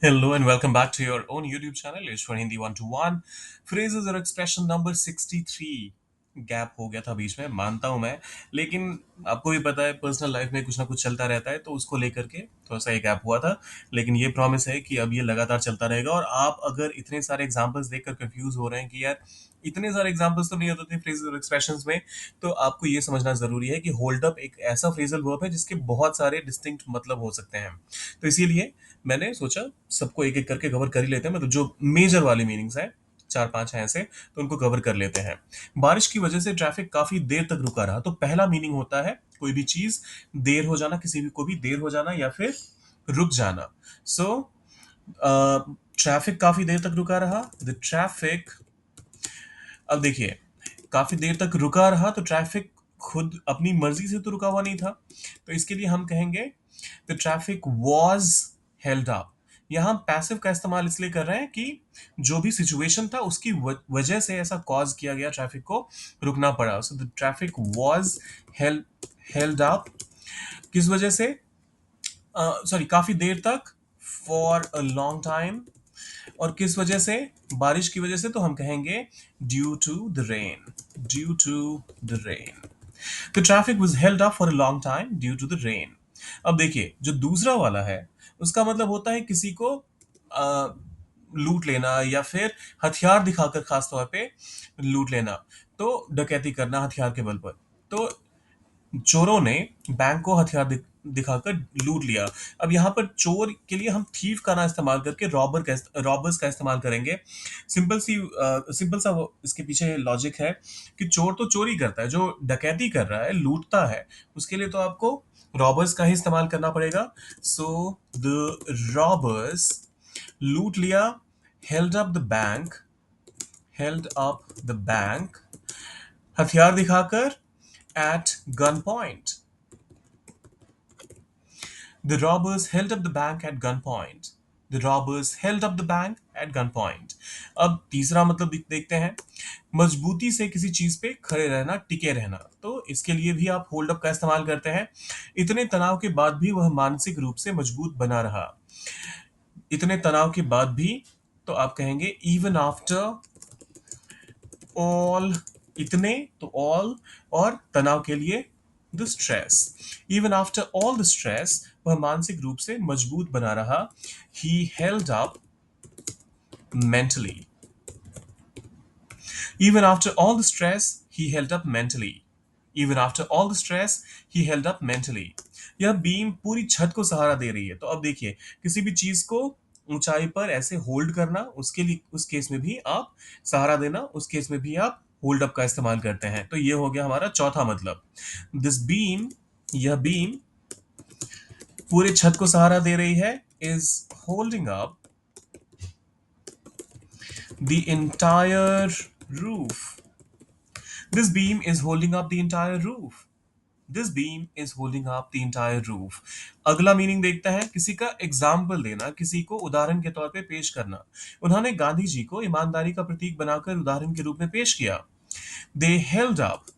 Hello and welcome back to your own YouTube channel, Ishwar Hindi 121. Phrases और expression number 63. Gap हो गया था बीच में, मानता हूं मैं। लेकिन आपको भी पता है, पर्सनल लाइफ में कुछ ना कुछ चलता रहता है, तो उसको लेकर के थोड़ा सा ये गैप हुआ था। लेकिन ये प्रॉमिस है कि अब ये लगातार चलता रहेगा। और आप अगर इतने सारे एग्जांपल्स देखकर कंफ्यूज हो रहे हैं कि यार इतने सारे एग्जांपल्स तो नहीं होते थे फ्रेजेस और एक्सप्रेशंस में, तो आपको ये समझना जरूरी है कि होल्ड अप एक ऐसा फ्रेजल वर्ब है जिसके बहुत सारे डिस्टिंक्ट मतलब हो सकते हैं। तो इसीलिए मैंने सोचा सबको एक एक करके कवर कर ही लेते हैं, मतलब जो मेजर वाली मीनिंग्स हैं, चार पांच हैं ऐसे, तो उनको कवर कर लेते हैं। बारिश की वजह से ट्रैफिक काफी देर तक रुका रहा, तो पहला मीनिंग होता है कोई भी चीज देर हो जाना, किसी भी को भी देर हो जाना या फिर रुक जाना। सो ट्रैफिक काफी देर तक रुका रहा, द ट्रैफिक। अब देखिए, काफी देर तक रुका रहा तो ट्रैफिक खुद अपनी मर्जी से तो रुका हुआ नहीं था, तो इसके लिए हम कहेंगे the traffic was held up. यहाँ हम पैसिव का इस्तेमाल इसलिए कर रहे हैं कि जो भी सिचुएशन था उसकी वजह से ऐसा कॉज किया गया, ट्रैफिक को रुकना पड़ा। So the traffic was held held up. किस वजह से? सॉरी, काफी देर तक, फॉर अ लॉन्ग टाइम। और किस वजह से? बारिश की वजह से, तो हम कहेंगे due to the rain. Due to the rain. The traffic was held up for a long time due to the rain. अब देखिए, जो दूसरा वाला है उसका मतलब होता है किसी को अ, लूट लेना या फिर हथियार दिखाकर, खासतौर पे लूट लेना। तो डकैती करना हथियार के बल पर। तो चोरों ने बैंक को हथियार दिखाकर लूट लिया। अब यहाँ पर चोर के लिए हम थीफ का ना इस्तेमाल करके रॉबर्स का इस्तेमाल करेंगे। सिंपल सा इसके पीछे लॉजिक है कि चोर तो चोरी करता है, जो डकैती कर रहा है, लूटता है, उसके लिए तो आपको रॉबर्स का ही इस्तेमाल करना पड़ेगा। सो द रॉबर्स लूट लिया, held up the bank, held up the bank, हथियार दिखाकर, at gun point. The robbers held up the bank at gunpoint. The robbers held up the bank at gunpoint. अब तीसरा मतलब देखते हैं, मजबूती से किसी चीज पे खड़े रहना, टिके रहना। तो इसके लिए भी आप होल्ड अप का इस्तेमाल करते हैं। इतने तनाव के बाद भी वह मानसिक रूप से मजबूत बना रहा। इतने तनाव के बाद भी, तो आप कहेंगे इवन आफ्टर ऑल। इतने, तो ऑल, और तनाव के लिए the stress. Even after all the stress, वह मानसिक रूप से मजबूत बना रहा। He held up mentally. Even after all the stress, he held up mentally. Even after all the stress, he held up mentally. यह बीम पूरी छत को सहारा दे रही है। तो अब देखिए, किसी भी चीज को ऊंचाई पर ऐसे होल्ड करना, उसके लिए उस केस में भी आप सहारा देना, उस केस में भी आप होल्ड अप का इस्तेमाल करते हैं। तो ये हो गया हमारा चौथा मतलब। दिस बीम, यह बीम पूरे छत को सहारा दे रही है, is holding up the entire roof. This beam is holding up the entire roof. This beam is holding up the entire roof. अगला मीनिंग देखते हैं, किसी का एग्जाम्पल देना, किसी को उदाहरण के तौर पे पेश करना। उन्होंने गांधी जी को ईमानदारी का प्रतीक बनाकर उदाहरण के रूप में पेश किया। They held up,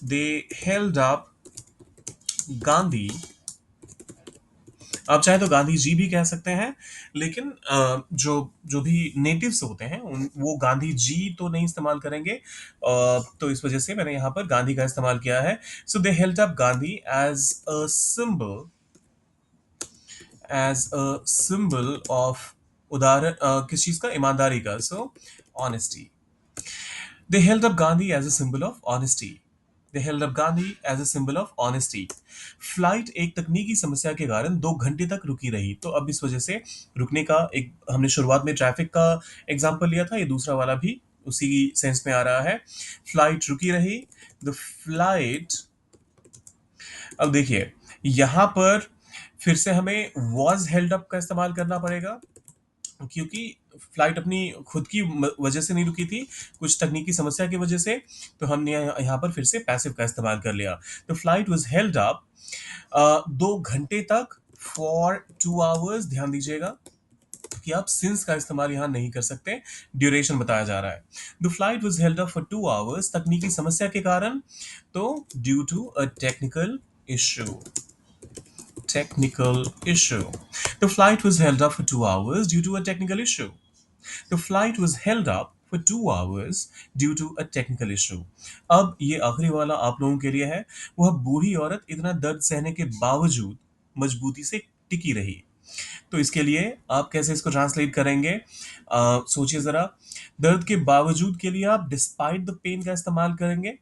they held up Gandhi. आप चाहे तो गांधी जी भी कह सकते हैं, लेकिन जो जो भी नेटिव्स होते हैं वो गांधी जी तो नहीं इस्तेमाल करेंगे। तो इस वजह से मैंने यहाँ पर गांधी का इस्तेमाल किया है। So they held up Gandhi as a symbol, as a symbol of, उदाहरण किस चीज का? ईमानदारी का। So honesty. They held up Gandhi as a symbol of honesty. They held up Gandhi as a symbol of honesty. Flight एक तकनीकी समस्या के कारण 2 घंटे तक रुकी रही। तो अब इस वजह से रुकने का एक, हमने शुरुआत में ट्रैफिक का एग्जांपल लिया था, ये दूसरा वाला भी उसी सेंस में आ रहा है। फ्लाइट रुकी रही, द फ्लाइट। अब देखिए, यहां पर फिर से हमें वॉज हेल्ड अप का इस्तेमाल करना पड़ेगा, क्योंकि फ्लाइट अपनी खुद की वजह से नहीं रुकी थी, कुछ तकनीकी समस्या की वजह से। तो हमने यहाँ पर फिर से पैसिव का इस्तेमाल कर लिया। तो फ्लाइट वाज हेल्ड अप 2 घंटे तक, फॉर 2 आवर्स। ध्यान दीजिएगा कि आप सिंस का इस्तेमाल यहाँ नहीं कर सकते, ड्यूरेशन बताया जा रहा है। The flight was held up for 2 hours, तकनीकी समस्या के कारण। तो due to a technical issue. technical issue. The flight was held up for 2 hours due to a technical issue. The flight was held up for 2 hours due to a technical issue. अब ये आखिरी वाला आप लोगों के लिए है। वह बूढ़ी औरत इतना दर्द सहने के बावजूद मजबूती से टिकी रही। तो इसके लिए आप कैसे इसको ट्रांसलेट करेंगे? सोचिए ज़रा। दर्द के बावजूद के लिए आप डिस्पाइट द पेन का इस्तेमाल करेंगे।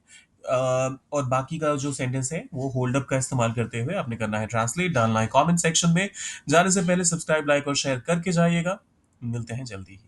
और बाकी का जो सेंटेंस है वो होल्ड अप का इस्तेमाल करते हुए आपने करना है ट्रांसलेट, डालना है कमेंट सेक्शन में। जाने से पहले सब्सक्राइब, लाइक और शेयर करके जाइएगा। मिलते हैं जल्दी ही।